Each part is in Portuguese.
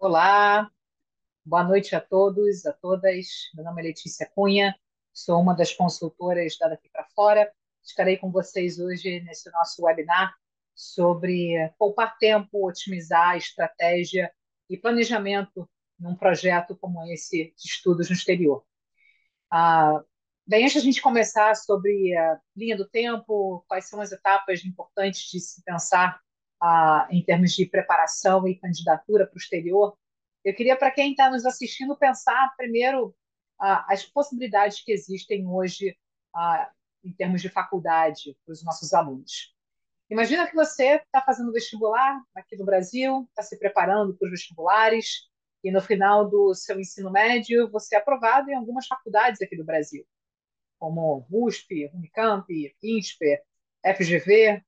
Olá, boa noite a todos, a todas. Meu nome é Letícia Cunha, sou uma das consultoras da Daqui para Fora. Estarei com vocês hoje nesse nosso webinar sobre poupar tempo, otimizar a estratégia e planejamento num projeto como esse de estudos no exterior. Ah, Bem, antes de a gente começar sobre a linha do tempo, quais são as etapas importantes de se pensar em termos de preparação e candidatura para o exterior, eu queria, para quem está nos assistindo, pensar primeiro as possibilidades que existem hoje em termos de faculdade para os nossos alunos. Imagina que você está fazendo vestibular aqui no Brasil, está se preparando para os vestibulares, e no final do seu ensino médio você é aprovado em algumas faculdades aqui do Brasil, como USP, Unicamp, INSPER, FGV.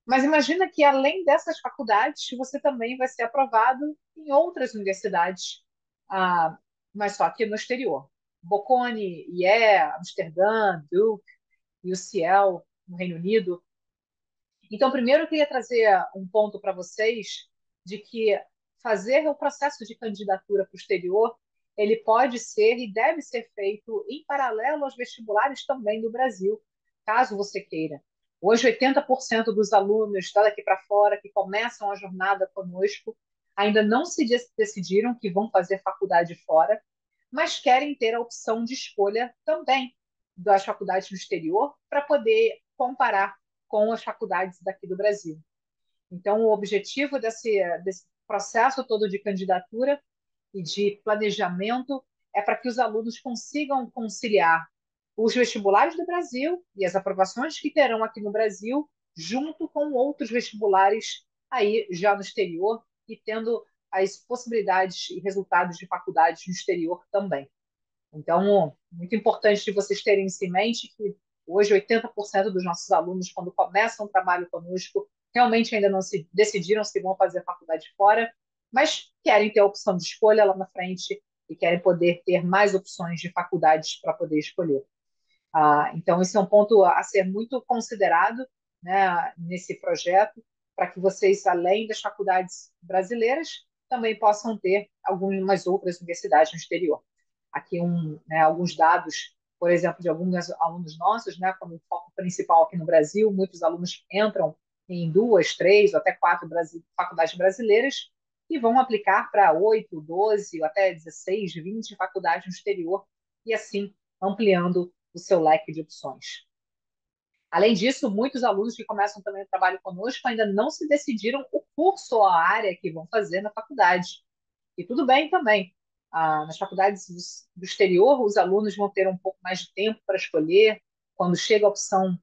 Mas imagina que, além dessas faculdades, você também vai ser aprovado em outras universidades, ah, mas só aqui no exterior. Bocconi, IE, Amsterdã, Duke, UCL, no Reino Unido. Então, primeiro eu queria trazer um ponto para vocês de que fazer o processo de candidatura para o exterior, ele pode ser e deve ser feito em paralelo aos vestibulares também do Brasil, caso você queira. Hoje, 80% dos alunos daqui para fora que começam a jornada conosco ainda não se decidiram que vão fazer faculdade fora, mas querem ter a opção de escolha também das faculdades do exterior para poder comparar com as faculdades daqui do Brasil. Então, o objetivo desse processo todo de candidatura e de planejamento é para que os alunos consigam conciliar os vestibulares do Brasil e as aprovações que terão aqui no Brasil, junto com outros vestibulares aí já no exterior e tendo as possibilidades e resultados de faculdades no exterior também. Então, muito importante de vocês terem isso em mente que hoje 80% dos nossos alunos, quando começam o trabalho conosco, realmente ainda não se decidiram se vão fazer faculdade fora, mas querem ter a opção de escolha lá na frente e querem poder ter mais opções de faculdades para poder escolher. Então, esse é um ponto a ser muito considerado, né, nesse projeto, para que vocês, além das faculdades brasileiras, também possam ter algumas outras universidades no exterior. Aqui alguns dados, por exemplo, de alguns alunos nossos, né, como foco principal aqui no Brasil, muitos alunos entram em duas, três ou até quatro faculdades brasileiras e vão aplicar para 8, 12 ou até 16, 20 faculdades no exterior e assim ampliando o seu leque de opções. Além disso, muitos alunos que começam também o trabalho conosco ainda não se decidiram o curso ou a área que vão fazer na faculdade. E tudo bem também. Nas faculdades do exterior, os alunos vão ter um pouco mais de tempo para escolher. Quando chega a opção,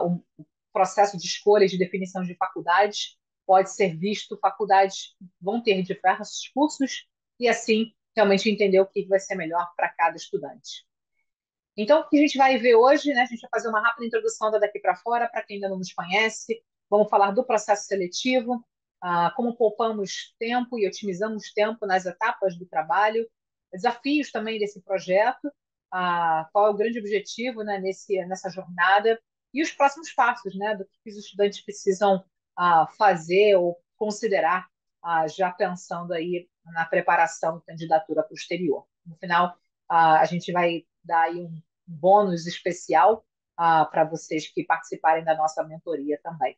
o processo de escolha e de definição de faculdades, pode ser visto, faculdades vão ter diversos cursos e assim realmente entender o que vai ser melhor para cada estudante. Então, o que a gente vai ver hoje, né? A gente vai fazer uma rápida introdução da Daqui para Fora, para quem ainda não nos conhece. Vamos falar do processo seletivo, como poupamos tempo e otimizamos tempo nas etapas do trabalho, desafios também desse projeto, qual é o grande objetivo, né, nessa jornada e os próximos passos, né, do que os estudantes precisam fazer ou considerar, já pensando aí na preparação e candidatura para o exterior. No final, a gente vai dar aí um bônus especial para vocês que participarem da nossa mentoria também.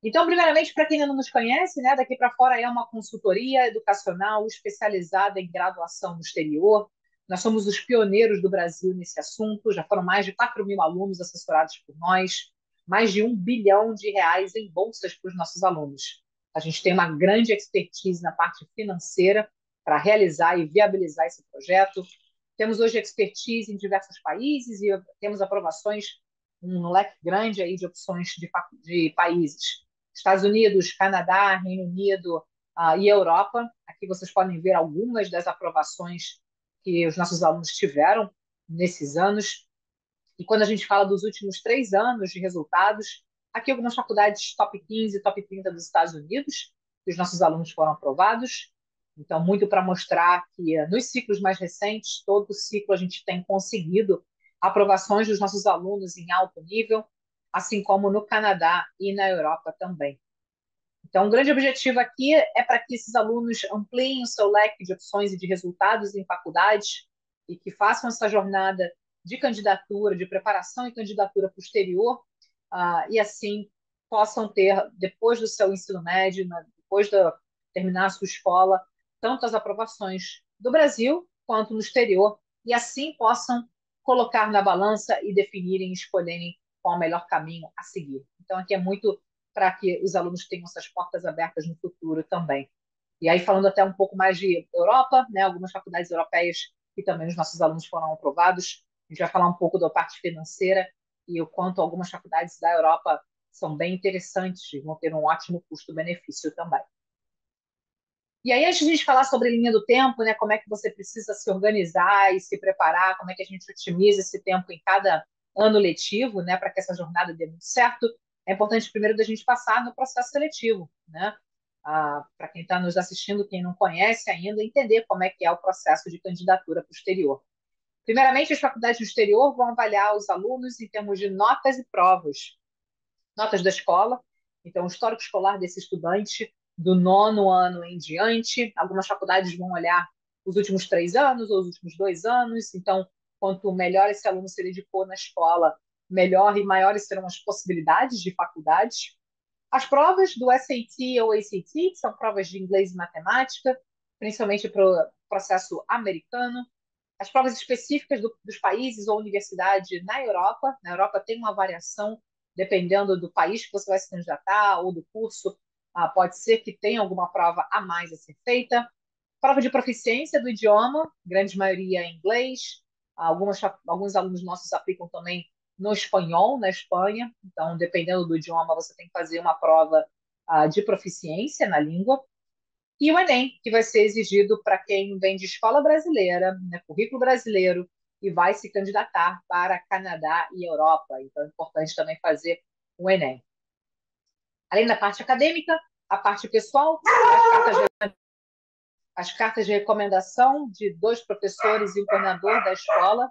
Então, primeiramente, para quem ainda não nos conhece, né, Daqui para Fora é uma consultoria educacional especializada em graduação no exterior. Nós somos os pioneiros do Brasil nesse assunto, já foram mais de 4.000 alunos assessorados por nós, mais de R$ 1 bilhão em bolsas para os nossos alunos. A gente tem uma grande expertise na parte financeira para realizar e viabilizar esse projeto. Temos hoje expertise em diversos países e temos aprovações, um leque grande aí de opções de países. Estados Unidos, Canadá, Reino Unido e Europa. Aqui vocês podem ver algumas das aprovações que os nossos alunos tiveram nesses anos. E quando a gente fala dos últimos 3 anos de resultados, aqui algumas faculdades top 15, top 30 dos Estados Unidos, que os nossos alunos foram aprovados. Então, muito para mostrar que nos ciclos mais recentes, todo o ciclo a gente tem conseguido aprovações dos nossos alunos em alto nível, assim como no Canadá e na Europa também. Então, o grande objetivo aqui é para que esses alunos ampliem o seu leque de opções e de resultados em faculdades e que façam essa jornada de candidatura, de preparação e candidatura posterior, e assim possam ter, depois do seu ensino médio, né, depois de terminar a sua escola, tanto as aprovações do Brasil quanto no exterior, e assim possam colocar na balança e definirem, escolherem qual é o melhor caminho a seguir. Então, aqui é muito para que os alunos tenham essas portas abertas no futuro também. E aí, falando até um pouco mais de Europa, né, algumas faculdades europeias que também os nossos alunos foram aprovados, a gente vai falar um pouco da parte financeira e o quanto algumas faculdades da Europa são bem interessantes, vão ter um ótimo custo-benefício também. E aí, antes de a gente falar sobre linha do tempo, né, como é que você precisa se organizar e se preparar, como é que a gente otimiza esse tempo em cada ano letivo, né, para que essa jornada dê muito certo, é importante primeiro da gente passar no processo seletivo, né? Para quem está nos assistindo, quem não conhece ainda, entender como é que é o processo de candidatura posterior. Primeiramente, as faculdades do exterior vão avaliar os alunos em termos de notas e provas, notas da escola, então o histórico escolar desse estudante do nono ano em diante. Algumas faculdades vão olhar os últimos 3 anos ou os últimos 2 anos, então quanto melhor esse aluno se dedicou na escola, melhor e maiores serão as possibilidades de faculdades. As provas do SAT ou ACT, que são provas de inglês e matemática, principalmente para o processo americano. As provas específicas dos países ou universidade na Europa. Na Europa tem uma variação dependendo do país que você vai se candidatar ou do curso. Pode ser que tenha alguma prova a mais a ser feita. Prova de proficiência do idioma, grande maioria em inglês. Alguns alunos nossos aplicam também no espanhol, na Espanha. Então, dependendo do idioma, você tem que fazer uma prova de proficiência na língua. E o Enem, que vai ser exigido para quem vem de escola brasileira, né, currículo brasileiro, e vai se candidatar para Canadá e Europa. Então, é importante também fazer o Enem. Além da parte acadêmica, a parte pessoal, as cartas de recomendação de 2 professores e um coordenador da escola,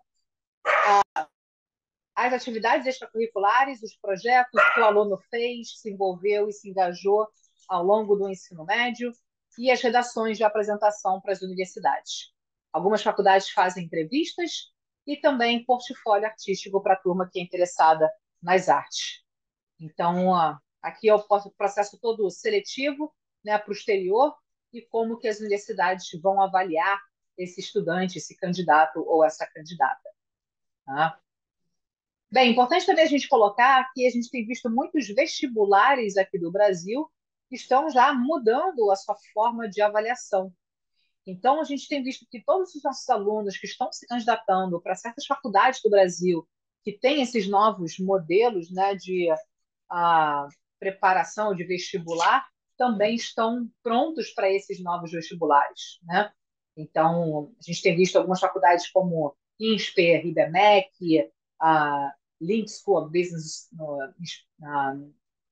as atividades extracurriculares, os projetos que o aluno fez, se envolveu e se engajou ao longo do ensino médio, e as redações de apresentação para as universidades. Algumas faculdades fazem entrevistas e também portfólio artístico para a turma que é interessada nas artes. Então, aqui é o processo todo seletivo, né, para o exterior, e como que as universidades vão avaliar esse estudante, esse candidato ou essa candidata. Tá? Bem, importante também a gente colocar que a gente tem visto muitos vestibulares aqui do Brasil que estão já mudando a sua forma de avaliação. Então, a gente tem visto que todos os nossos alunos que estão se candidatando para certas faculdades do Brasil, que têm esses novos modelos, né, de preparação de vestibular, também estão prontos para esses novos vestibulares, né? Então, a gente tem visto algumas faculdades como INSPER, IBMEC, a Link School of Business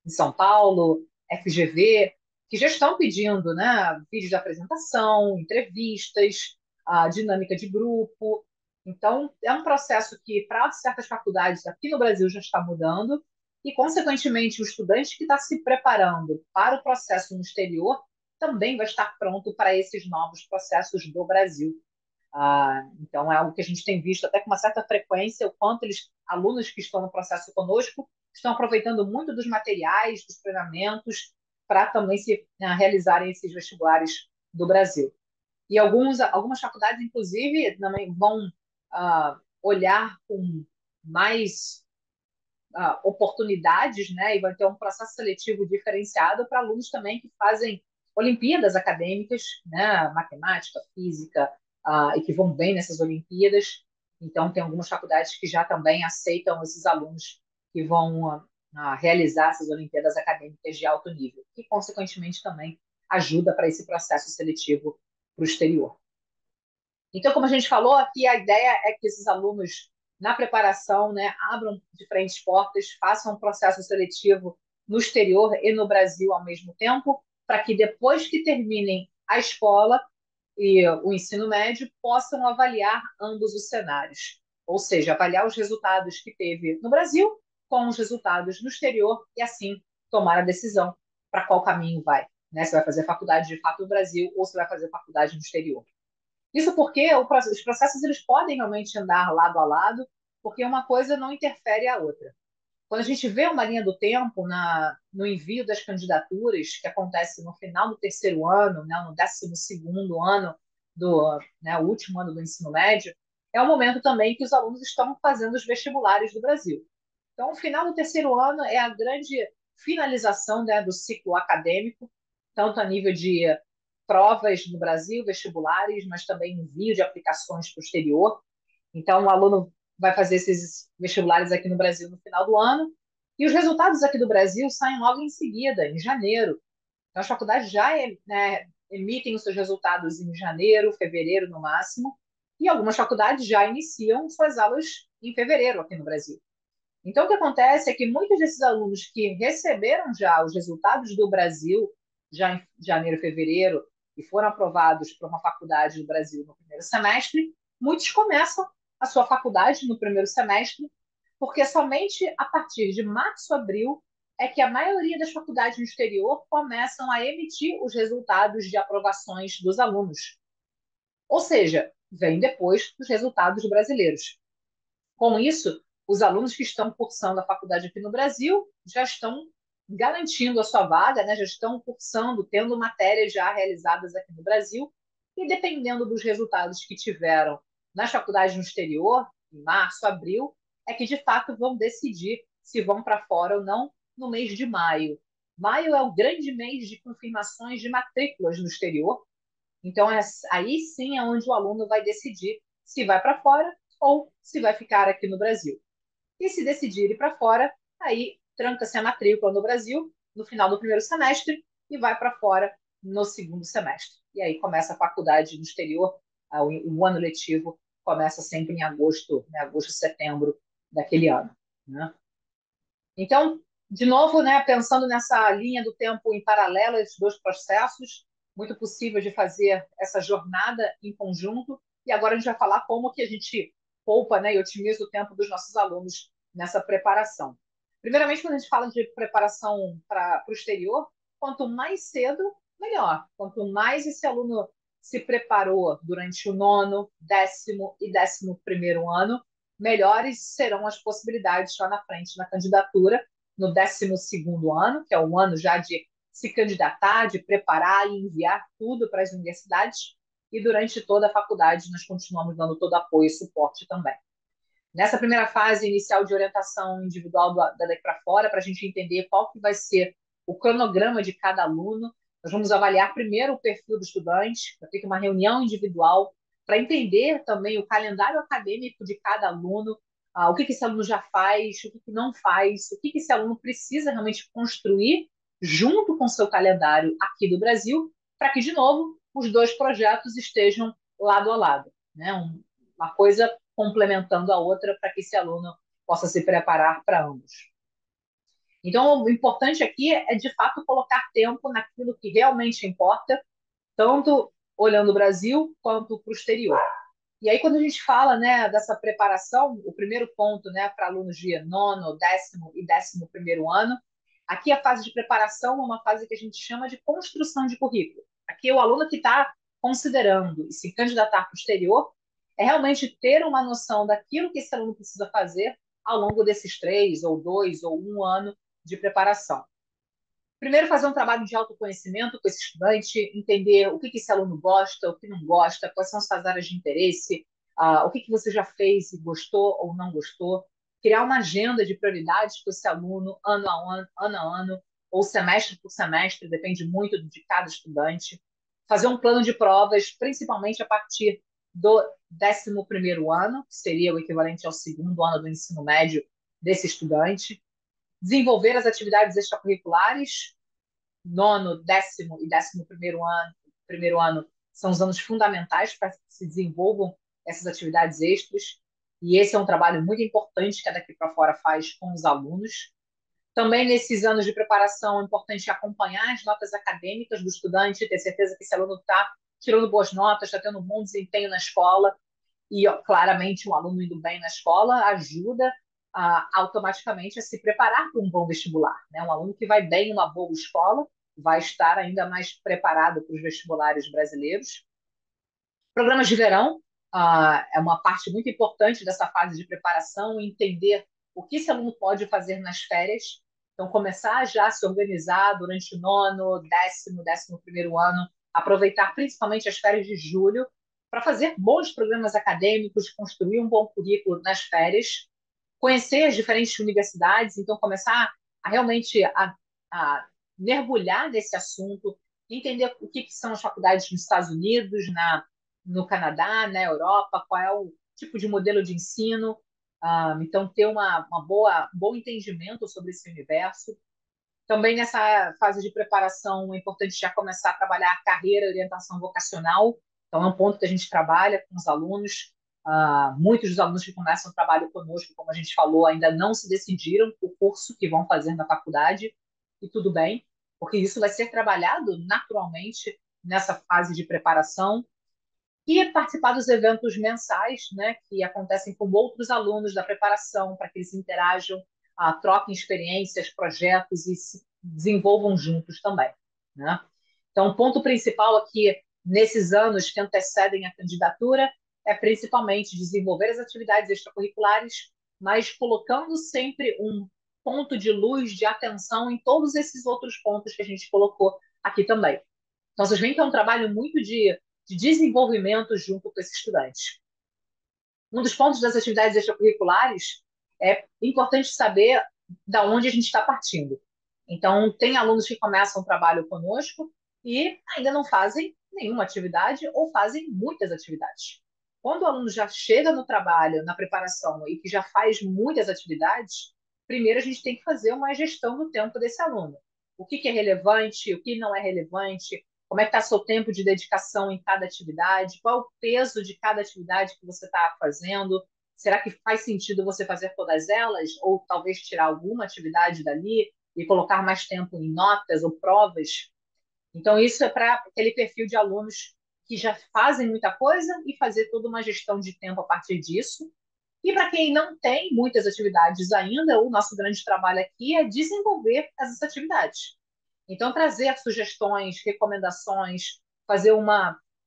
em São Paulo, FGV, que já estão pedindo, né, vídeos de apresentação, entrevistas, a dinâmica de grupo. Então, é um processo que, para certas faculdades aqui no Brasil, já está mudando, e, consequentemente, o estudante que está se preparando para o processo no exterior também vai estar pronto para esses novos processos do Brasil. Então, é algo que a gente tem visto até com uma certa frequência, o quanto alunos que estão no processo conosco estão aproveitando muito dos materiais, dos treinamentos, para também realizarem esses vestibulares do Brasil. E algumas faculdades, inclusive, também vão olhar com mais oportunidades, né? E vai ter um processo seletivo diferenciado para alunos também que fazem Olimpíadas acadêmicas, né? Matemática, física, e que vão bem nessas Olimpíadas. Então, tem algumas faculdades que já também aceitam esses alunos que vão realizar essas Olimpíadas acadêmicas de alto nível, que, consequentemente, também ajuda para esse processo seletivo para o exterior. Então, como a gente falou aqui, a ideia é que esses alunos, na preparação, né, abram diferentes portas, façam um processo seletivo no exterior e no Brasil ao mesmo tempo, para que depois que terminem a escola e o ensino médio, possam avaliar ambos os cenários. Ou seja, avaliar os resultados que teve no Brasil com os resultados no exterior e, assim, tomar a decisão para qual caminho vai, né? Se vai fazer faculdade de fato no Brasil ou se vai fazer faculdade no exterior. Isso porque os processos eles podem realmente andar lado a lado, porque uma coisa não interfere a outra. Quando a gente vê uma linha do tempo no envio das candidaturas, que acontece no final do terceiro ano, né, no 12º ano né, o último ano do ensino médio, é o momento também que os alunos estão fazendo os vestibulares do Brasil. Então, o final do terceiro ano é a grande finalização, né, do ciclo acadêmico, tanto a nível de provas no Brasil, vestibulares, mas também envio de aplicações para o exterior. Então, o aluno vai fazer esses vestibulares aqui no Brasil no final do ano, e os resultados aqui do Brasil saem logo em seguida, em janeiro. Então, as faculdades já né, emitem os seus resultados em janeiro, fevereiro no máximo, e algumas faculdades já iniciam suas aulas em fevereiro aqui no Brasil. Então, o que acontece é que muitos desses alunos que receberam já os resultados do Brasil, já em janeiro, fevereiro, e foram aprovados para uma faculdade do Brasil no primeiro semestre, muitos começam a sua faculdade no primeiro semestre, porque somente a partir de março, abril, é que a maioria das faculdades no exterior começam a emitir os resultados de aprovações dos alunos. Ou seja, vem depois dos resultados brasileiros. Com isso, os alunos que estão cursando a faculdade aqui no Brasil já estão garantindo a sua vaga, né? Já estão cursando, tendo matérias já realizadas aqui no Brasil, e dependendo dos resultados que tiveram nas faculdades no exterior, em março, abril, é que de fato vão decidir se vão para fora ou não no mês de maio. Maio é o grande mês de confirmações de matrículas no exterior, então, aí sim é onde o aluno vai decidir se vai para fora ou se vai ficar aqui no Brasil. E se decidir ir para fora, aí tranca-se a matrícula no Brasil no final do primeiro semestre e vai para fora no segundo semestre. E aí começa a faculdade no exterior, o ano letivo começa sempre em agosto, né, agosto, setembro daquele ano. Né? Então, de novo, né, pensando nessa linha do tempo em paralelo, esses dois processos, muito possível de fazer essa jornada em conjunto. E agora a gente vai falar como que a gente poupa, né, e otimiza o tempo dos nossos alunos nessa preparação. Primeiramente, quando a gente fala de preparação para o exterior, quanto mais cedo, melhor. Quanto mais esse aluno se preparou durante o nono, 10º e 11º ano, melhores serão as possibilidades lá na frente na candidatura, no 12º ano, que é o ano já de se candidatar, de preparar e enviar tudo para as universidades, e durante toda a faculdade nós continuamos dando todo apoio e suporte também. Nessa primeira fase inicial de orientação individual daqui para fora, para a gente entender qual que vai ser o cronograma de cada aluno, nós vamos avaliar primeiro o perfil do estudante, vai ter uma reunião individual para entender também o calendário acadêmico de cada aluno, o que esse aluno já faz, o que não faz, o que esse aluno precisa realmente construir junto com o seu calendário aqui do Brasil, para que, de novo, os dois projetos estejam lado a lado. Né? Uma coisa complementando a outra para que esse aluno possa se preparar para ambos. Então, o importante aqui é, de fato, colocar tempo naquilo que realmente importa, tanto olhando o Brasil quanto para o exterior. E aí, quando a gente fala, né, dessa preparação, o primeiro ponto, né, para alunos de nono, 10º e 11º ano, aqui a fase de preparação é uma fase que a gente chama de construção de currículo. Aqui é o aluno que está considerando e se candidatar para o exterior é realmente ter uma noção daquilo que esse aluno precisa fazer ao longo desses 3, ou 2, ou 1 ano de preparação. Primeiro, fazer um trabalho de autoconhecimento com esse estudante, entender o que esse aluno gosta, o que não gosta, quais são as suas áreas de interesse, o que você já fez e gostou ou não gostou. Criar uma agenda de prioridades para esse aluno, ano a ano, ou semestre por semestre, depende muito de cada estudante. Fazer um plano de provas, principalmente a partir do 11º ano, que seria o equivalente ao segundo ano do ensino médio desse estudante. Desenvolver as atividades extracurriculares, nono, 10º e 11º ano são os anos fundamentais para que se desenvolvam essas atividades extras, e esse é um trabalho muito importante que a Daqui para Fora faz com os alunos. Também nesses anos de preparação é importante acompanhar as notas acadêmicas do estudante, ter certeza que esse aluno está tirando boas notas, está tendo um bom desempenho na escola, e claramente um aluno indo bem na escola ajuda automaticamente a se preparar para um bom vestibular. Né? Um aluno que vai bem em uma boa escola vai estar ainda mais preparado para os vestibulares brasileiros. Programas de verão é uma parte muito importante dessa fase de preparação, entender o que esse aluno pode fazer nas férias. Então, começar já a se organizar durante o nono, décimo primeiro ano, aproveitar principalmente as férias de julho para fazer bons programas acadêmicos, construir um bom currículo nas férias, conhecer as diferentes universidades, então começar a realmente a mergulhar nesse assunto, entender o que são as faculdades nos Estados Unidos, no Canadá, na Europa, qual é o tipo de modelo de ensino, então ter um bom entendimento sobre esse universo. Também nessa fase de preparação é importante já começar a trabalhar a carreira e orientação vocacional. Então, é um ponto que a gente trabalha com os alunos. Muitos dos alunos que começam o trabalho conosco, como a gente falou, ainda não se decidiram o curso que vão fazer na faculdade, e tudo bem, porque isso vai ser trabalhado naturalmente nessa fase de preparação e participar dos eventos mensais, né, que acontecem com outros alunos da preparação, para que eles interajam, troquem experiências, projetos e se desenvolvam juntos também, né? Então, o ponto principal aqui, nesses anos que antecedem a candidatura, é principalmente desenvolver as atividades extracurriculares, mas colocando sempre um ponto de luz, de atenção em todos esses outros pontos que a gente colocou aqui também. Então, vocês veem que é um trabalho muito de desenvolvimento junto com esse estudante. Um dos pontos das atividades extracurriculares é importante saber da onde a gente está partindo. Então, tem alunos que começam o trabalho conosco e ainda não fazem nenhuma atividade ou fazem muitas atividades. Quando o aluno já chega no trabalho, na preparação e que já faz muitas atividades, primeiro a gente tem que fazer uma gestão do tempo desse aluno. O que é relevante, o que não é relevante, como é que está seu tempo de dedicação em cada atividade, qual é o peso de cada atividade que você está fazendo, será que faz sentido você fazer todas elas ou talvez tirar alguma atividade dali e colocar mais tempo em notas ou provas? Então, isso é para aquele perfil de alunos que já fazem muita coisa e fazer toda uma gestão de tempo a partir disso. E para quem não tem muitas atividades ainda, o nosso grande trabalho aqui é desenvolver essas atividades. Então, trazer sugestões, recomendações, fazer um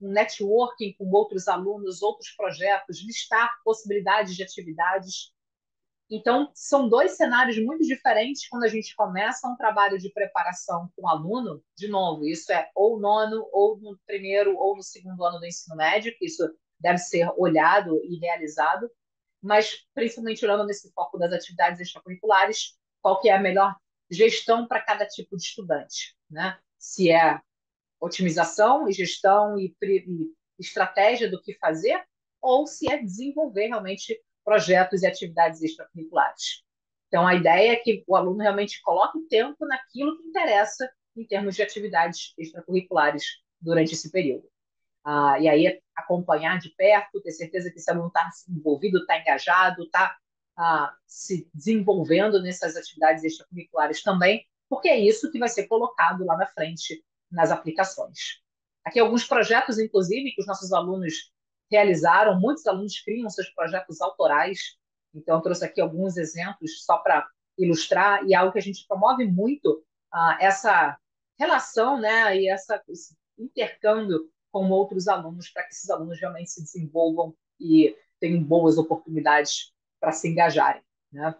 networking com outros alunos, outros projetos, listar possibilidades de atividades. Então, são dois cenários muito diferentes quando a gente começa um trabalho de preparação com o aluno. De novo, isso é ou nono, ou no primeiro, ou no segundo ano do ensino médio, que isso deve ser olhado e realizado, mas principalmente olhando nesse foco das atividades extracurriculares, qual que é a melhor gestão para cada tipo de estudante, né? Se é otimização e gestão e estratégia do que fazer, ou se é desenvolver realmente projetos e atividades extracurriculares. Então, a ideia é que o aluno realmente coloque tempo naquilo que interessa em termos de atividades extracurriculares durante esse período. E aí acompanhar de perto, ter certeza que esse aluno está envolvido, está engajado, está se desenvolvendo nessas atividades extracurriculares também, porque é isso que vai ser colocado lá na frente nas aplicações. Aqui alguns projetos, inclusive, que os nossos alunos realizaram, muitos alunos criam seus projetos autorais, então eu trouxe aqui alguns exemplos só para ilustrar, e é algo que a gente promove muito, essa relação, né, e esse intercâmbio com outros alunos, para que esses alunos realmente se desenvolvam e tenham boas oportunidades para se engajarem, né?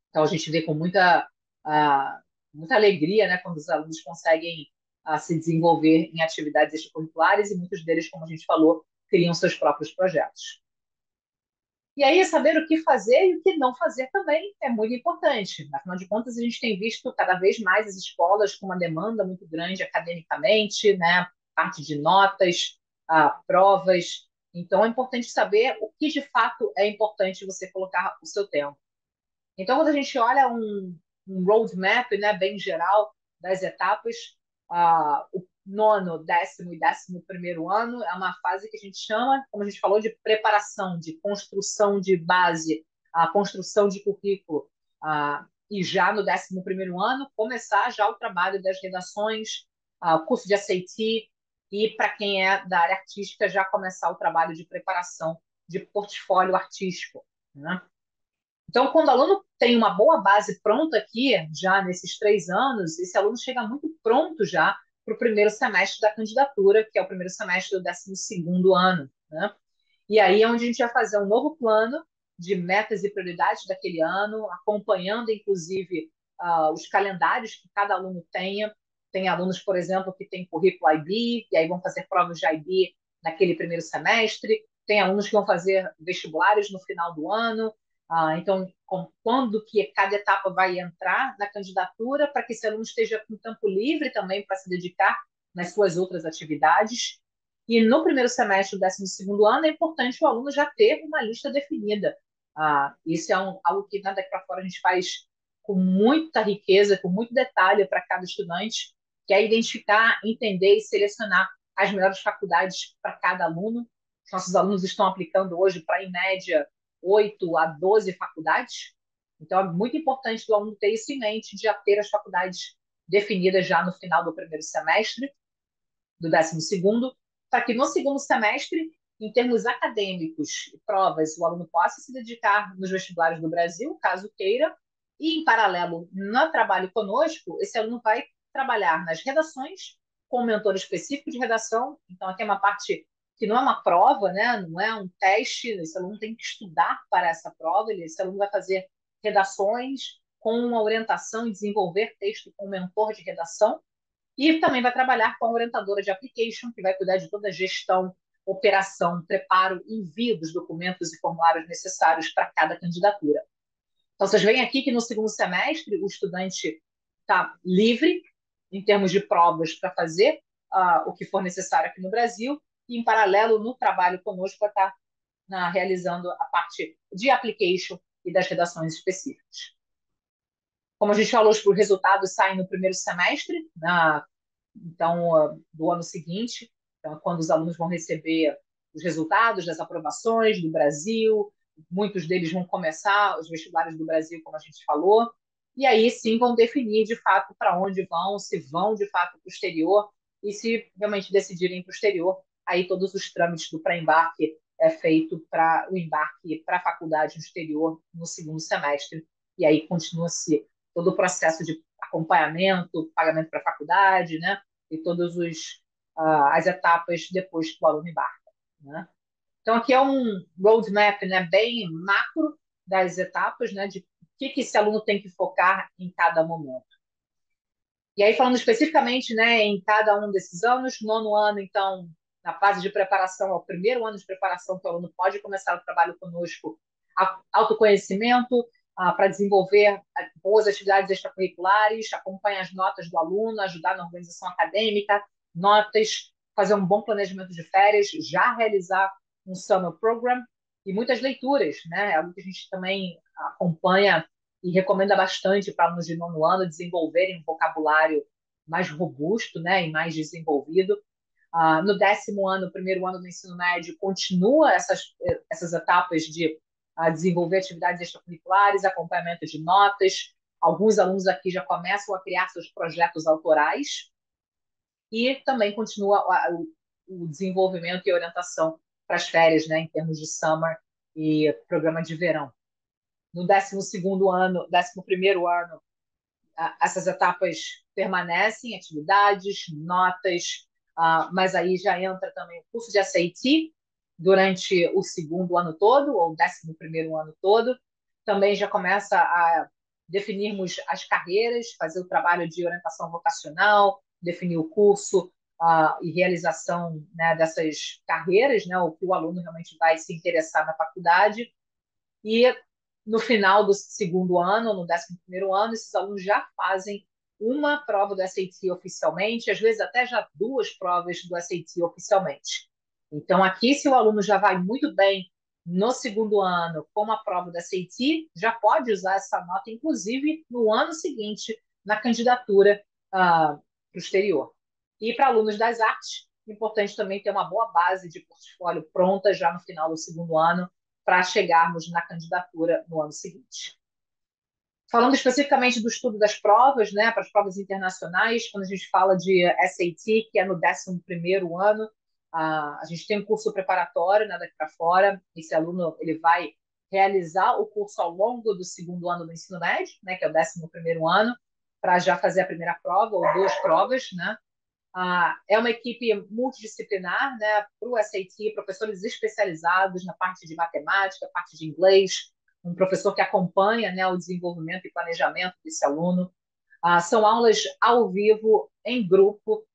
Então, a gente vê com muita alegria, né, quando os alunos conseguem se desenvolver em atividades extracurriculares e muitos deles, como a gente falou, criam seus próprios projetos. E aí, saber o que fazer e o que não fazer também é muito importante. Afinal de contas, a gente tem visto cada vez mais as escolas com uma demanda muito grande academicamente, né? Parte de notas, provas. Então, é importante saber o que de fato é importante você colocar o seu tempo. Então, quando a gente olha um roadmap, né, bem geral das etapas, o nono, décimo e décimo primeiro ano é uma fase que a gente chama, como a gente falou, de preparação, de construção de base, a construção de currículo. E já no décimo primeiro ano, começar já o trabalho das redações, o curso de SAT, e para quem é da área artística, já começar o trabalho de preparação de portfólio artístico, né? Então, quando o aluno tem uma boa base pronta aqui, já nesses 3 anos, esse aluno chega muito pronto já para o primeiro semestre da candidatura, que é o primeiro semestre do 12º ano, né? E aí é onde a gente vai fazer um novo plano de metas e prioridades daquele ano, acompanhando, inclusive, os calendários que cada aluno tenha. Tem alunos, por exemplo, que têm currículo IB, e aí vão fazer provas de IB naquele primeiro semestre. Tem alunos que vão fazer vestibulares no final do ano. Então, quando que cada etapa vai entrar na candidatura, para que esse aluno esteja com tempo livre também para se dedicar nas suas outras atividades. E no primeiro semestre do 12º ano é importante o aluno já ter uma lista definida. Isso é algo que daqui para fora a gente faz com muita riqueza, com muito detalhe para cada estudante, que é identificar, entender e selecionar as melhores faculdades para cada aluno. Os nossos alunos estão aplicando hoje para, em média, 8 a 12 faculdades. Então, é muito importante o aluno ter isso em mente, de já ter as faculdades definidas já no final do primeiro semestre, do 12º, para que no segundo semestre, em termos acadêmicos e provas, o aluno possa se dedicar nos vestibulares do Brasil, caso queira, e, em paralelo, no trabalho conosco, esse aluno vai trabalhar nas redações com um mentor específico de redação. Então, aqui é uma parte que não é uma prova, né? Não é um teste, esse aluno tem que estudar para essa prova, esse aluno vai fazer redações com uma orientação e desenvolver texto com um mentor de redação, e também vai trabalhar com a orientadora de application, que vai cuidar de toda a gestão, operação, preparo, envio dos documentos e formulários necessários para cada candidatura. Então, vocês veem aqui que no segundo semestre o estudante está livre em termos de provas para fazer o que for necessário aqui no Brasil, e, em paralelo, no trabalho conosco, vai estar realizando a parte de application e das redações específicas. Como a gente falou, os resultados saem no primeiro semestre, então, do ano seguinte, então, quando os alunos vão receber os resultados das aprovações do Brasil, muitos deles vão começar os vestibulares do Brasil, como a gente falou, e aí sim vão definir de fato para onde vão, se vão de fato para o exterior, e se realmente decidirem para o exterior, aí todos os trâmites do pré-embarque é feito para o embarque para a faculdade no exterior no segundo semestre, e aí continua-se todo o processo de acompanhamento, pagamento para a faculdade, né? E todas as etapas depois que o aluno embarca, né? Então, aqui é um roadmap, né, bem macro das etapas, né, de o que esse aluno tem que focar em cada momento. E aí, falando especificamente, né, em cada um desses anos, nono ano, então, na fase de preparação, é o primeiro ano de preparação que o aluno pode começar o trabalho conosco, autoconhecimento, para desenvolver boas atividades extracurriculares, acompanhar as notas do aluno, ajudar na organização acadêmica, notas, fazer um bom planejamento de férias, já realizar um summer program e muitas leituras, né? É algo que a gente também acompanha e recomenda bastante para alunos de nono ano desenvolverem um vocabulário mais robusto, né, e mais desenvolvido. No 10º ano, primeiro ano do ensino médio, continua essas etapas de desenvolver atividades extracurriculares, acompanhamento de notas. Alguns alunos aqui já começam a criar seus projetos autorais, e também continua o desenvolvimento e orientação para as férias, né, em termos de summer e programa de verão. No 12º ano, 11º ano, essas etapas permanecem, atividades, notas, mas aí já entra também o curso de SAT durante o segundo ano todo, ou o 11º ano todo. Também já começa a definirmos as carreiras, fazer o trabalho de orientação vocacional, definir o curso e realização, né, dessas carreiras, né, o que o aluno realmente vai se interessar na faculdade. E no final do segundo ano, no 11º ano, esses alunos já fazem uma prova do SAT oficialmente, às vezes até já duas provas do SAT oficialmente. Então, aqui, se o aluno já vai muito bem no segundo ano com a prova do SAT, já pode usar essa nota, inclusive, no ano seguinte, na candidatura para o exterior. E para alunos das artes, importante também ter uma boa base de portfólio pronta já no final do segundo ano, para chegarmos na candidatura no ano seguinte. Falando especificamente do estudo das provas, né, para as provas internacionais, quando a gente fala de SAT, que é no 11º ano, a gente tem um curso preparatório, né, daqui para fora. Esse aluno ele vai realizar o curso ao longo do segundo ano do ensino médio, né, que é o 11º ano, para já fazer a primeira prova, ou duas provas, né? É uma equipe multidisciplinar, né? Para o SAT, professores especializados na parte de matemática, parte de inglês, um professor que acompanha, né, o desenvolvimento e planejamento desse aluno. São aulas ao vivo, em grupo,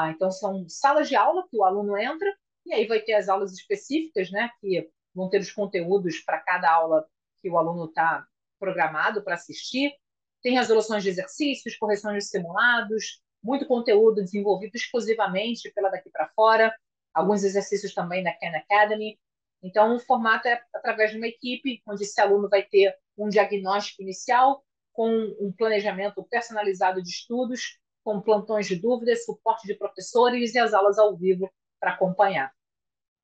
então são salas de aula que o aluno entra, e aí vai ter as aulas específicas, né, que vão ter os conteúdos para cada aula que o aluno está programado para assistir. Tem resoluções de exercícios, correções de simulados, muito conteúdo desenvolvido exclusivamente pela Daqui para Fora, alguns exercícios também da Khan Academy. Então, o formato é através de uma equipe, onde esse aluno vai ter um diagnóstico inicial, com um planejamento personalizado de estudos, com plantões de dúvidas, suporte de professores e as aulas ao vivo para acompanhar.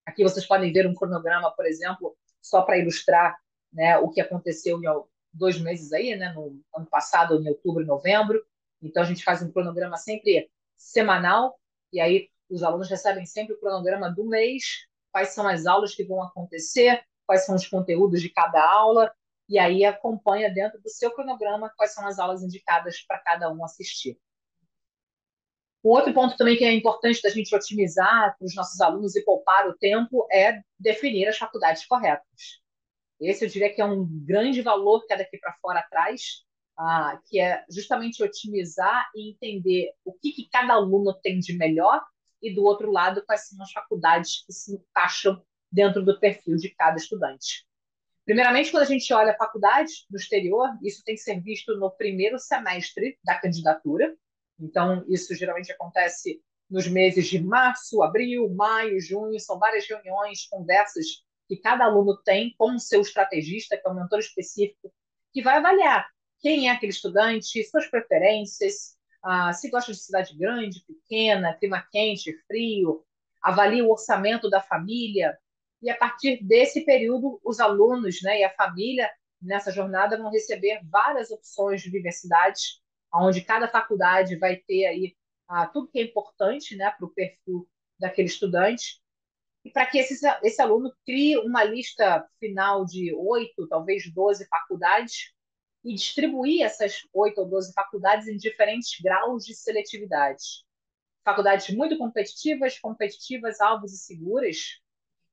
Aqui vocês podem ver um cronograma, por exemplo, só para ilustrar, né, o que aconteceu em 2 meses aí, né, no ano passado, em outubro e novembro. Então, a gente faz um cronograma sempre semanal, e aí os alunos recebem sempre o cronograma do mês, quais são as aulas que vão acontecer, quais são os conteúdos de cada aula, e aí acompanha dentro do seu cronograma quais são as aulas indicadas para cada um assistir. Um outro ponto também que é importante da gente otimizar para os nossos alunos e poupar o tempo é definir as faculdades corretas. Esse eu diria que é um grande valor que a Daqui para Fora traz, que é justamente otimizar e entender o que cada aluno tem de melhor e, do outro lado, quais são as faculdades que se encaixam dentro do perfil de cada estudante. Primeiramente, quando a gente olha a faculdade no exterior, isso tem que ser visto no primeiro semestre da candidatura. Então, isso geralmente acontece nos meses de março, abril, maio, junho. São várias reuniões, conversas que cada aluno tem com o seu estrategista, que é um mentor específico, que vai avaliar quem é aquele estudante, suas preferências, se gosta de cidade grande, pequena, clima quente, frio, avalia o orçamento da família, e a partir desse período, os alunos, né, e a família nessa jornada vão receber várias opções de universidades, onde cada faculdade vai ter aí tudo que é importante, né, para o perfil daquele estudante, e para que esse aluno crie uma lista final de 8, talvez 12 faculdades, e distribuir essas 8 ou 12 faculdades em diferentes graus de seletividade. Faculdades muito competitivas, alvos e seguras,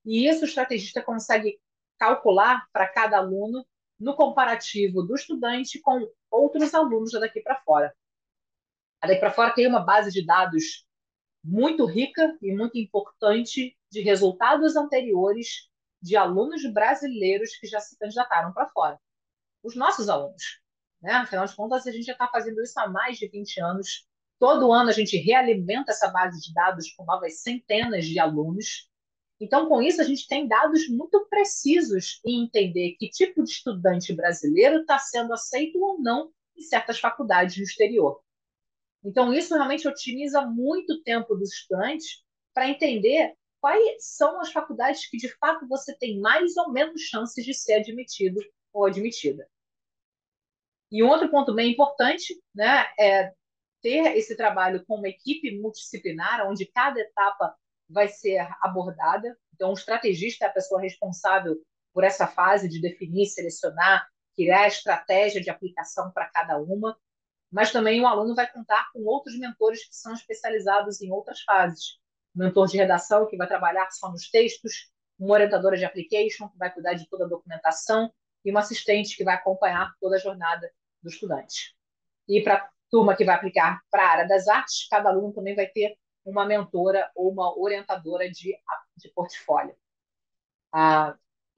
e isso o estrategista consegue calcular para cada aluno no comparativo do estudante com outros alunos daqui para fora. A Daqui para Fora tem uma base de dados muito rica e muito importante de resultados anteriores de alunos brasileiros que já se candidataram para fora. Os nossos alunos. Né? Afinal de contas, a gente já está fazendo isso há mais de 20 anos. Todo ano a gente realimenta essa base de dados com novas centenas de alunos. Então, com isso, a gente tem dados muito precisos em entender que tipo de estudante brasileiro está sendo aceito ou não em certas faculdades no exterior. Então, isso realmente otimiza muito o tempo dos estudantes para entender quais são as faculdades que, de fato, você tem mais ou menos chances de ser admitido ou admitida. E um outro ponto bem importante, né, é ter esse trabalho com uma equipe multidisciplinar, onde cada etapa vai ser abordada. Então, o estrategista é a pessoa responsável por essa fase de definir, selecionar, criar a estratégia de aplicação para cada uma, mas também o aluno vai contar com outros mentores que são especializados em outras fases. Um mentor de redação, que vai trabalhar só nos textos, uma orientadora de application, que vai cuidar de toda a documentação, e uma assistente que vai acompanhar toda a jornada do estudante. E para a turma que vai aplicar para a área das artes, cada aluno também vai ter uma mentora ou uma orientadora de portfólio.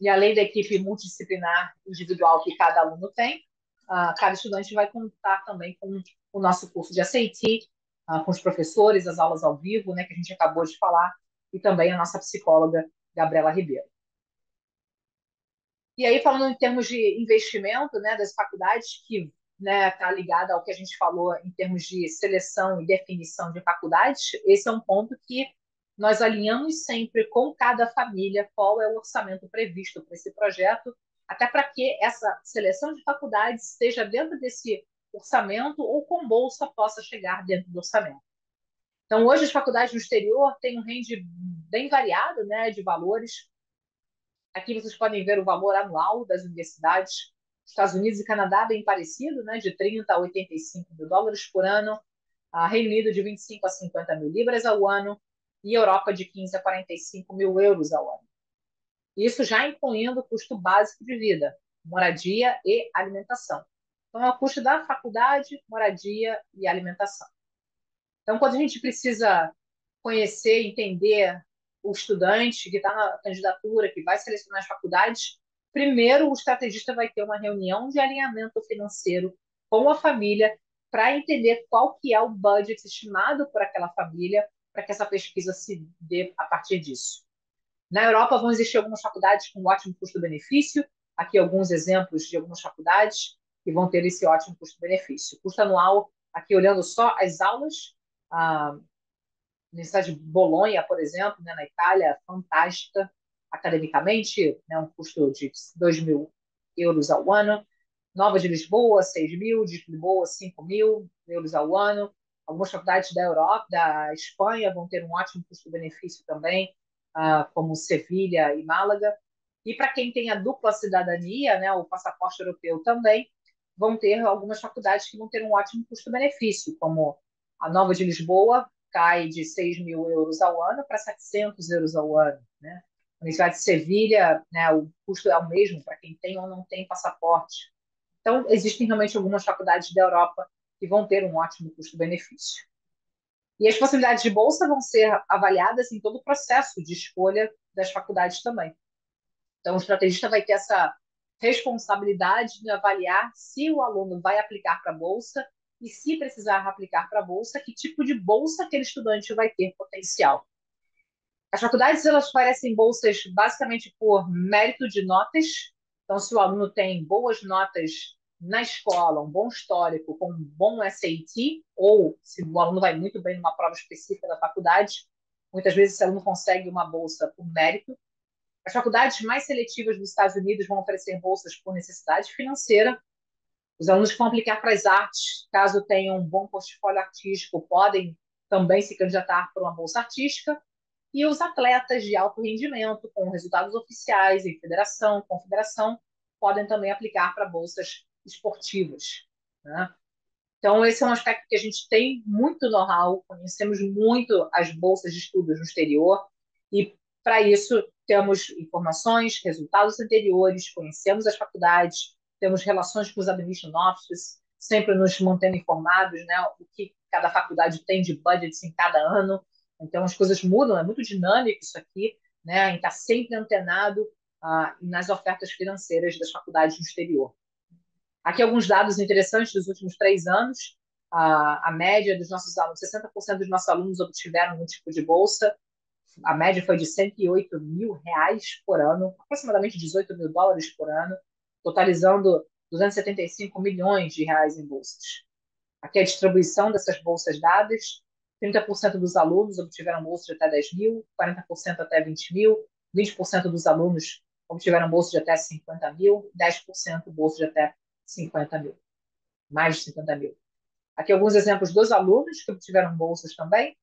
E além da equipe multidisciplinar individual que cada aluno tem, cada estudante vai contar também com o nosso curso de SAT, com os professores, as aulas ao vivo, né, que a gente acabou de falar, e também a nossa psicóloga, Gabriela Ribeiro. E aí, falando em termos de investimento, né, das faculdades, que está ligada ao que a gente falou em termos de seleção e definição de faculdades, esse é um ponto que nós alinhamos sempre com cada família qual é o orçamento previsto para esse projeto, até para que essa seleção de faculdades esteja dentro desse orçamento ou com bolsa possa chegar dentro do orçamento. Então, hoje as faculdades no exterior têm um range bem variado, né, de valores. Aqui vocês podem ver o valor anual das universidades. Estados Unidos e Canadá, bem parecido, né, de 30 a 85 mil dólares por ano, Reino Unido de 25 a 50 mil libras ao ano e Europa de 15 a 45 mil euros ao ano. Isso já incluindo o custo básico de vida, moradia e alimentação. Então, é o custo da faculdade, moradia e alimentação. Então, quando a gente precisa conhecer, entender o estudante que está na candidatura, que vai selecionar as faculdades, primeiro o estrategista vai ter uma reunião de alinhamento financeiro com a família para entender qual que é o budget estimado por aquela família para que essa pesquisa se dê a partir disso. Na Europa vão existir algumas faculdades com ótimo custo-benefício. Aqui alguns exemplos de algumas faculdades que vão ter esse ótimo custo-benefício. Custo anual, aqui olhando só as aulas, a Universidade de Bolonha, por exemplo, né, na Itália, fantástica academicamente, né, um custo de 2 mil euros ao ano. Nova de Lisboa, 6 mil, de Lisboa, 5 mil euros ao ano. Algumas faculdades da Europa, da Espanha, vão ter um ótimo custo-benefício também, como Sevilha e Málaga. E para quem tem a dupla cidadania, né, o passaporte europeu também, vão ter algumas faculdades que vão ter um ótimo custo-benefício, como a Nova de Lisboa, cai de 6 mil euros ao ano para 700 euros ao ano. Né? A Universidade de Sevilha, né, o custo é o mesmo para quem tem ou não tem passaporte. Então, existem realmente algumas faculdades da Europa que vão ter um ótimo custo-benefício. E as possibilidades de bolsa vão ser avaliadas em todo o processo de escolha das faculdades também. Então, o estrategista vai ter essa responsabilidade de avaliar se o aluno vai aplicar para a bolsa e, se precisar aplicar para a bolsa, que tipo de bolsa aquele estudante vai ter potencial. As faculdades elas oferecem bolsas basicamente por mérito de notas. Então, se o aluno tem boas notas na escola, um bom histórico, com um bom SAT, ou se o aluno vai muito bem numa prova específica da faculdade, muitas vezes esse aluno consegue uma bolsa por mérito. As faculdades mais seletivas dos Estados Unidos vão oferecer bolsas por necessidade financeira. Os alunos que vão aplicar para as artes, caso tenham um bom portfólio artístico, podem também se candidatar para uma bolsa artística. E os atletas de alto rendimento, com resultados oficiais em federação, confederação, podem também aplicar para bolsas esportivas. Né? Então, esse é um aspecto que a gente tem muito know-how, conhecemos muito as bolsas de estudos no exterior, e para isso temos informações, resultados anteriores, conhecemos as faculdades, temos relações com os admission offices, sempre nos mantendo informados, né, o que cada faculdade tem de budgets em cada ano. Então, as coisas mudam, é muito dinâmico isso aqui, né, a gente está sempre antenado nas ofertas financeiras das faculdades no exterior. Aqui alguns dados interessantes dos últimos 3 anos. A média dos nossos alunos, 60% dos nossos alunos obtiveram um tipo de bolsa. A média foi de 108 mil reais por ano, aproximadamente 18 mil dólares por ano, totalizando 275 milhões de reais em bolsas. Aqui a distribuição dessas bolsas dadas. 30% dos alunos obtiveram bolsa de até 10 mil, 40% até 20 mil, 20% dos alunos obtiveram bolsa de até 50 mil, 10% bolsa de até 50 mil, mais de 50 mil. Aqui alguns exemplos dos alunos que obtiveram bolsas também.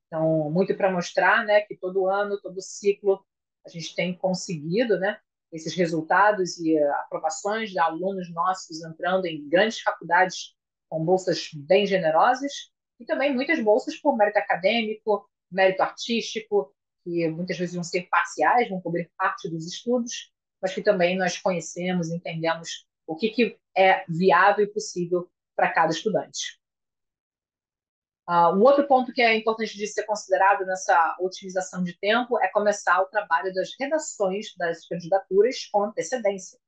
Então, muito para mostrar, né, que todo ano, todo ciclo, a gente tem conseguido, né, esses resultados e aprovações de alunos nossos entrando em grandes faculdades com bolsas bem generosas e também muitas bolsas por mérito acadêmico, mérito artístico, que muitas vezes vão ser parciais, vão cobrir parte dos estudos, mas que também nós conhecemos, entendemos o que é viável e possível para cada estudante. Um outro ponto que é importante de ser considerado nessa otimização de tempo é começar o trabalho das redações das candidaturas com antecedência.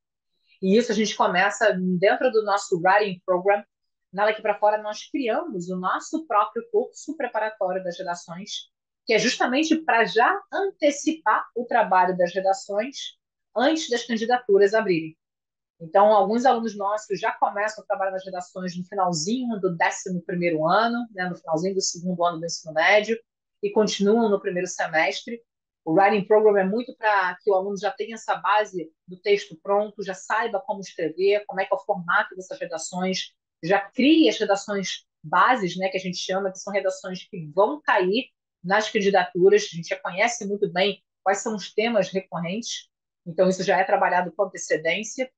E isso a gente começa dentro do nosso Writing Program. Daqui para fora, nós criamos o nosso próprio curso preparatório das redações, que é justamente para já antecipar o trabalho das redações antes das candidaturas abrirem. Então, alguns alunos nossos já começam a trabalhar nas redações no finalzinho do 11º ano, né, no finalzinho do segundo ano do ensino médio, e continuam no primeiro semestre. O Writing Program é muito para que o aluno já tenha essa base do texto pronto, já saiba como escrever, como é que é o formato dessas redações, já crie as redações bases, né, que a gente chama, que são redações que vão cair nas candidaturas. A gente já conhece muito bem quais são os temas recorrentes, então isso já é trabalhado com antecedência.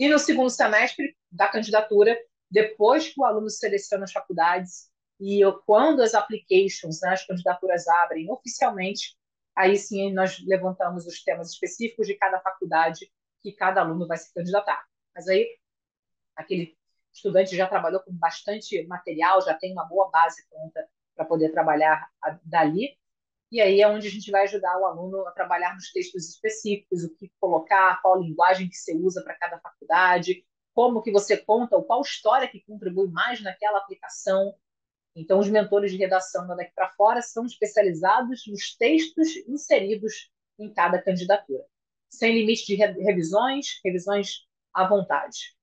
E no segundo semestre da candidatura, depois que o aluno seleciona as faculdades e quando as applications, né, as candidaturas abrem oficialmente, aí sim nós levantamos os temas específicos de cada faculdade que cada aluno vai se candidatar. Mas aí aquele estudante já trabalhou com bastante material, já tem uma boa base pronta para poder trabalhar dali. E aí é onde a gente vai ajudar o aluno a trabalhar nos textos específicos, o que colocar, qual linguagem que você usa para cada faculdade, como que você conta, ou qual história que contribui mais naquela aplicação. Então, os mentores de redação da Daqui para Fora são especializados nos textos inseridos em cada candidatura, sem limite de revisões, revisões à vontade.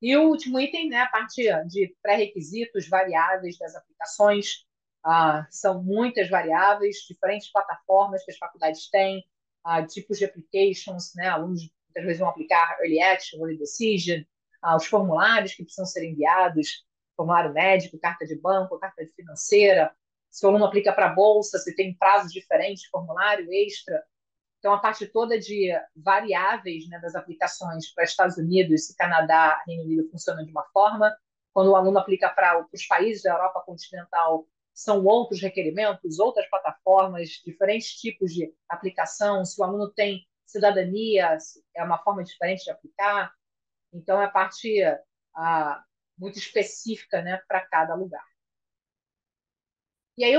E o último item, né, a parte de pré-requisitos variáveis das aplicações. São muitas variáveis, diferentes plataformas que as faculdades têm, tipos de applications, né, alunos muitas vezes vão aplicar Early Action, Early Decision, os formulários que precisam ser enviados, formulário médico, carta de banco, carta de financeira. Se o aluno aplica para a bolsa, se tem prazos diferentes, formulário extra. Então, a parte toda de variáveis, né, das aplicações para Estados Unidos e Canadá, Reino Unido, funciona de uma forma. Quando o aluno aplica para os países da Europa continental, são outros requerimentos, outras plataformas, diferentes tipos de aplicação. Se o aluno tem cidadania, é uma forma diferente de aplicar. Então, é a parte muito específica, né, para cada lugar. E aí,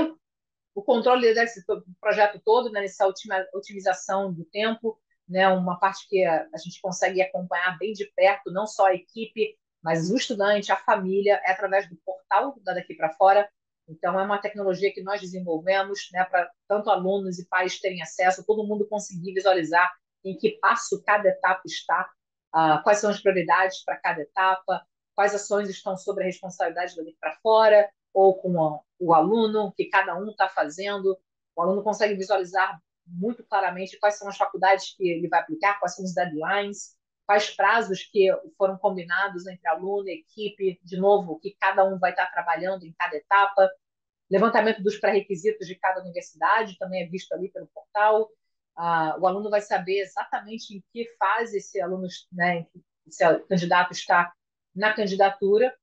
o controle desse projeto todo, né, nessa otimização do tempo, né, uma parte que a gente consegue acompanhar bem de perto, não só a equipe, mas o estudante, a família, é através do portal da Daqui para Fora. Então, é uma tecnologia que nós desenvolvemos, né, para tanto alunos e pais terem acesso, todo mundo conseguir visualizar em que passo cada etapa está, quais são as prioridades para cada etapa, quais ações estão sob a responsabilidade da Daqui para Fora, ou com o aluno, o que cada um está fazendo. O aluno consegue visualizar muito claramente quais são as faculdades que ele vai aplicar, quais são os deadlines, quais prazos que foram combinados entre aluno e equipe, de novo, o que cada um vai estar trabalhando em cada etapa. Levantamento dos pré-requisitos de cada universidade também é visto ali pelo portal. O aluno vai saber exatamente em que fase esse aluno, né, esse candidato está na candidatura.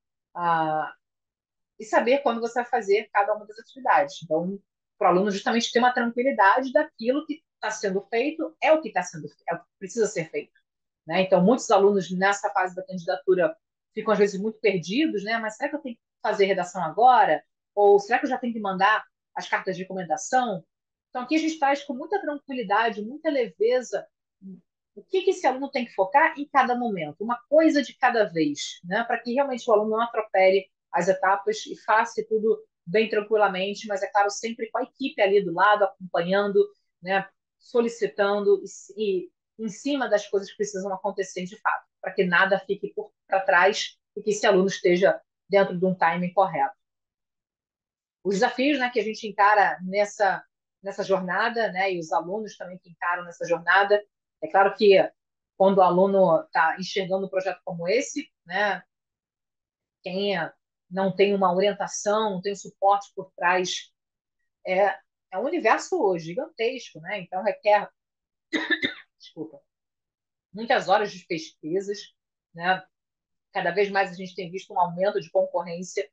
E saber quando você vai fazer cada uma das atividades. Então, para o aluno justamente ter uma tranquilidade daquilo que está sendo feito, é o que está sendo, é o que precisa ser feito. Né? Então, muitos alunos nessa fase da candidatura ficam às vezes muito perdidos, né? Mas será que eu tenho que fazer redação agora? Ou será que eu já tenho que mandar as cartas de recomendação? Então, aqui a gente traz com muita tranquilidade, muita leveza, o que esse aluno tem que focar em cada momento, uma coisa de cada vez, né? Para que realmente o aluno não atropele as etapas e faça tudo bem tranquilamente, mas é claro, sempre com a equipe ali do lado, acompanhando, né? Solicitando e em cima das coisas que precisam acontecer de fato, para que nada fique para trás e que esse aluno esteja dentro de um timing correto. Os desafios, né, que a gente encara nessa jornada, né, e os alunos também que encaram nessa jornada, é claro que quando o aluno está enxergando um projeto como esse, né, quem não tem uma orientação, não tem suporte por trás, é, é um universo gigantesco, né? Então requer, desculpa, muitas horas de pesquisas, né? Cada vez mais a gente tem visto um aumento de concorrência.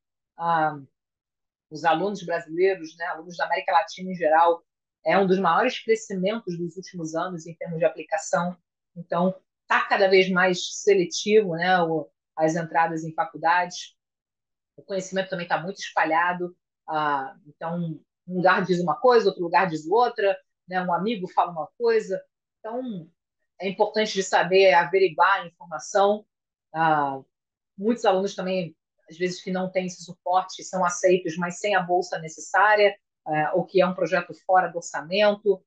Os alunos brasileiros, né, alunos da América Latina em geral, é um dos maiores crescimentos dos últimos anos em termos de aplicação. Então, está cada vez mais seletivo, né, as entradas em faculdades. O conhecimento também está muito espalhado. Então, um lugar diz uma coisa, outro lugar diz outra, né, um amigo fala uma coisa. Então, é importante de saber averiguar a informação. Ah, Muitos alunos também, às vezes, que não têm esse suporte, são aceitos, mas sem a bolsa necessária, ou que é um projeto fora do orçamento.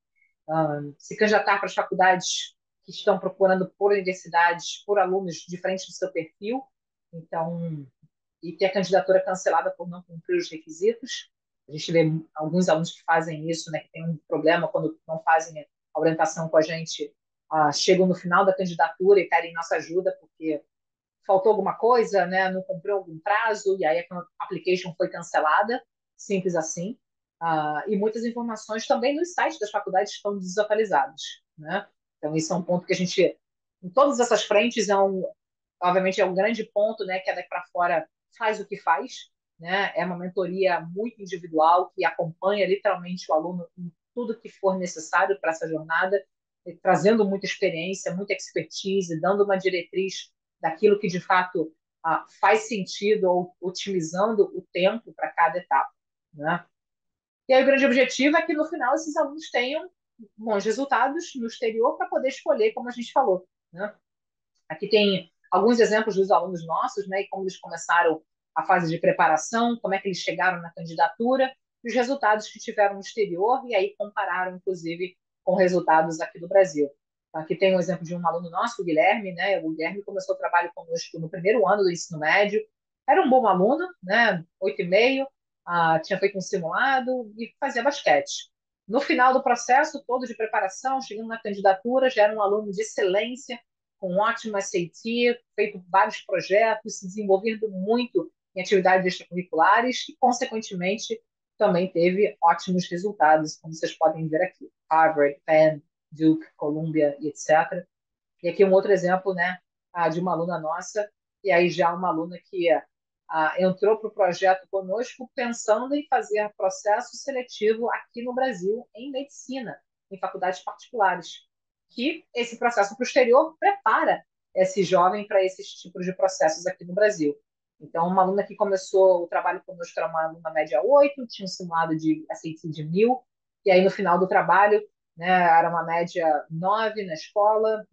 Se candidatar para as faculdades que estão procurando por universidades, por alunos diferentes do seu perfil. Então, e ter a candidatura cancelada por não cumprir os requisitos. A gente vê alguns alunos que fazem isso, né, que tem um problema quando não fazem a orientação com a gente, chegam no final da candidatura e pedem nossa ajuda porque faltou alguma coisa, né, não cumpriu algum prazo, e aí a application foi cancelada, simples assim. E muitas informações também nos sites das faculdades estão desatualizados. Né? Então, isso é um ponto que a gente, em todas essas frentes, obviamente, é um grande ponto, né, que a Daqui para Fora faz o que faz, né? É uma mentoria muito individual que acompanha literalmente o aluno em tudo que for necessário para essa jornada, trazendo muita experiência, muita expertise, dando uma diretriz daquilo que de fato faz sentido, ou otimizando o tempo para cada etapa, né? E aí o grande objetivo é que no final esses alunos tenham bons resultados no exterior para poder escolher, como a gente falou, né? Aqui tem alguns exemplos dos alunos nossos, né, e como eles começaram a fase de preparação, como é que eles chegaram na candidatura, e os resultados que tiveram no exterior, e aí compararam, inclusive, com resultados aqui do Brasil. Então, aqui tem um exemplo de um aluno nosso, o Guilherme, né? O Guilherme começou o trabalho conosco no primeiro ano do ensino médio, era um bom aluno, né? 8,5, tinha feito um simulado e fazia basquete. No final do processo todo de preparação, chegando na candidatura, já era um aluno de excelência, com ótimo SAT, feito vários projetos, se desenvolvendo muito em atividades extracurriculares e, consequentemente, também teve ótimos resultados, como vocês podem ver aqui. Harvard, Penn, Duke, Columbia e etc. E aqui um outro exemplo, né, de uma aluna nossa, e aí já uma aluna que entrou para o projeto conosco pensando em fazer processo seletivo aqui no Brasil em medicina, em faculdades particulares, que esse processo para o exterior prepara esse jovem para esses tipos de processos aqui no Brasil. Então, uma aluna que começou o trabalho conosco era uma aluna média 8, tinha um simulado de SAT de 1.000, e aí no final do trabalho, né, era uma média 9 na escola,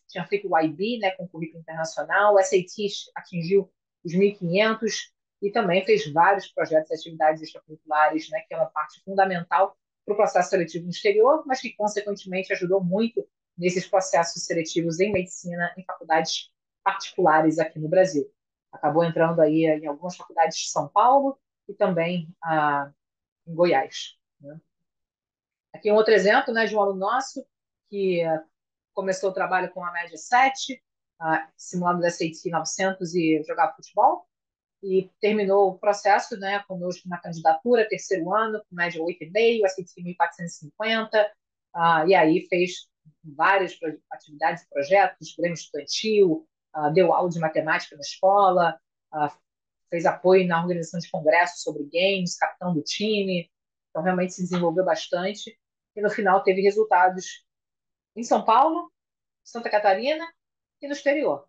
tinha feito o IB, né, com currículo internacional, o SAT atingiu os 1.500 e também fez vários projetos e atividades extracurriculares, né, que é uma parte fundamental para o processo seletivo no exterior, mas que, consequentemente, ajudou muito nesses processos seletivos em medicina em faculdades particulares aqui no Brasil. Acabou entrando aí em algumas faculdades de São Paulo e também em Goiás, né? Aqui um outro exemplo, né, de um aluno nosso que começou o trabalho com a média 7, simulando da SAT 900 e jogava futebol, e terminou o processo, né, conosco na candidatura, terceiro ano, com média 8,5, SAT 1.450, e aí fez várias atividades, projetos, Grêmio Estudantil, deu aula de matemática na escola, fez apoio na organização de congressos sobre games, capitão do time, então realmente se desenvolveu bastante, e no final teve resultados em São Paulo, Santa Catarina e no exterior.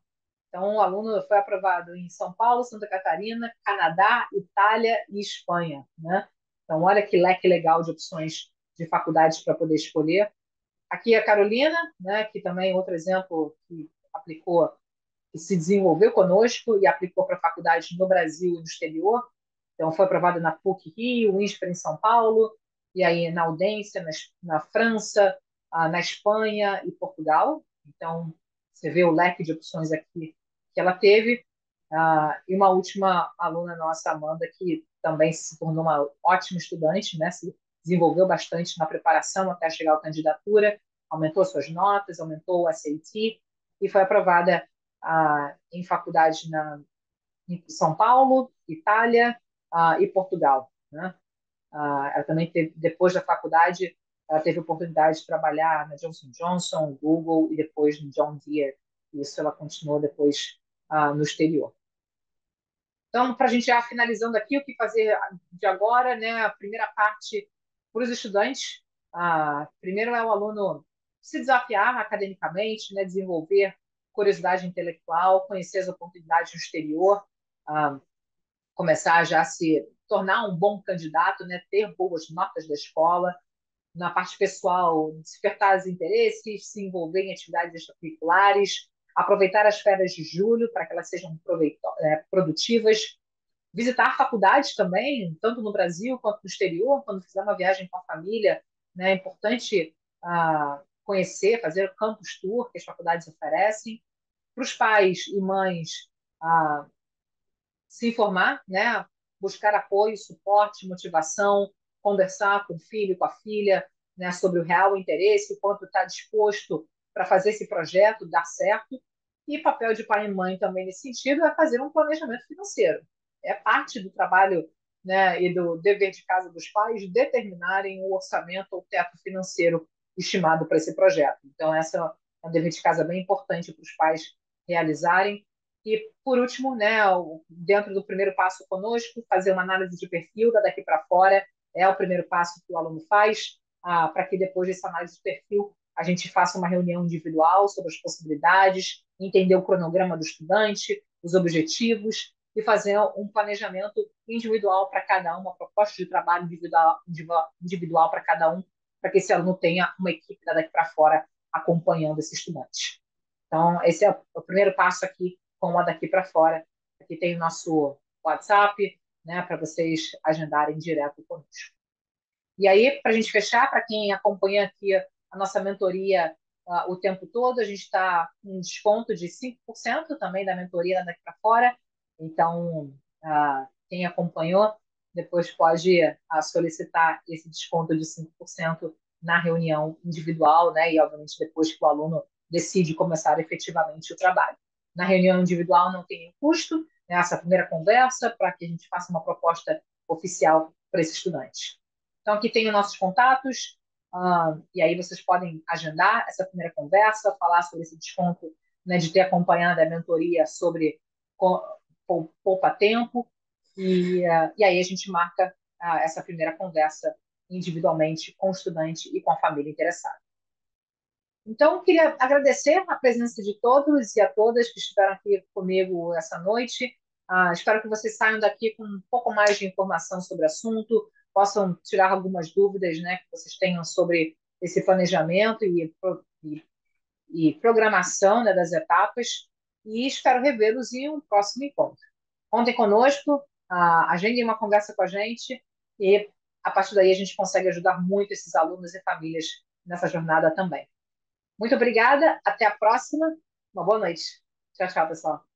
Então, o aluno foi aprovado em São Paulo, Santa Catarina, Canadá, Itália e Espanha, né? Então, olha que leque legal de opções de faculdades para poder escolher. Aqui a Carolina, né, que também é outro exemplo que aplicou, que se desenvolveu conosco e aplicou para faculdades no Brasil e no exterior. Então, foi aprovada na PUC Rio, INSPER em São Paulo, e aí na Audência, na França, na Espanha e Portugal. Então, você vê o leque de opções aqui que ela teve. E uma última aluna nossa, Amanda, que também se tornou uma ótima estudante, né? Se desenvolveu bastante na preparação até chegar à candidatura, aumentou suas notas, aumentou o SAT e foi aprovada em faculdade em São Paulo, Itália e Portugal, né? Ela também teve, depois da faculdade, ela teve a oportunidade de trabalhar na Johnson Johnson, Google e depois no John Deere. Isso ela continuou depois no exterior. Então, para a gente já finalizando aqui, o que fazer de agora, né? A primeira parte para os estudantes. Primeiro é o aluno se desafiar academicamente, né? Desenvolver curiosidade intelectual, conhecer as oportunidades no exterior, começar já a se tornar um bom candidato, né? Ter boas notas da escola. Na parte pessoal, despertar os interesses, se envolver em atividades extracurriculares, aproveitar as férias de julho para que elas sejam produtivas, visitar faculdades também, tanto no Brasil quanto no exterior, quando fizer uma viagem com a família, né, é importante conhecer, fazer o campus tour que as faculdades oferecem. Para os pais e mães, se informar, né, buscar apoio, suporte, motivação, conversar com o filho, com a filha, né, sobre o real interesse, o quanto está disposto para fazer esse projeto dar certo. E papel de pai e mãe também nesse sentido é fazer um planejamento financeiro. É parte do trabalho, né, e do dever de casa dos pais determinarem o orçamento ou teto financeiro estimado para esse projeto. Então, essa é um dever de casa bem importante para os pais realizarem. E, por último, né, dentro do primeiro passo conosco, fazer uma análise de perfil da daqui para fora é o primeiro passo que o aluno faz, para que depois dessa análise de perfil a gente faça uma reunião individual sobre as possibilidades, entender o cronograma do estudante, os objetivos e fazer um planejamento individual para cada um, uma proposta de trabalho individual para cada um, para que esse aluno tenha uma equipe da daqui para fora acompanhando esse estudante. Então, esse é o primeiro passo aqui com a daqui para fora. Aqui tem o nosso WhatsApp, né, para vocês agendarem direto conosco. E aí, para a gente fechar, para quem acompanha aqui a nossa mentoria o tempo todo, a gente está com um desconto de 5% também da mentoria daqui para fora. Então, quem acompanhou, depois pode solicitar esse desconto de 5% na reunião individual, né? E, obviamente, depois que o aluno decide começar efetivamente o trabalho. Na reunião individual não tem custo, né, essa primeira conversa, para que a gente faça uma proposta oficial para esse estudante. Então, aqui tem os nossos contatos, e aí vocês podem agendar essa primeira conversa, falar sobre esse desconto, né, de ter acompanhado a mentoria sobre poupa-tempo, e aí a gente marca essa primeira conversa individualmente com o estudante e com a família interessada. Então, queria agradecer a presença de todos e a todas que estiveram aqui comigo essa noite. Espero que vocês saiam daqui com um pouco mais de informação sobre o assunto, possam tirar algumas dúvidas, né, que vocês tenham sobre esse planejamento e programação, né, das etapas. E espero revê-los em um próximo encontro. Contem conosco, agendem uma conversa com a gente e, a partir daí, a gente consegue ajudar muito esses alunos e famílias nessa jornada também. Muito obrigada, até a próxima. Uma boa noite. Tchau, tchau, pessoal.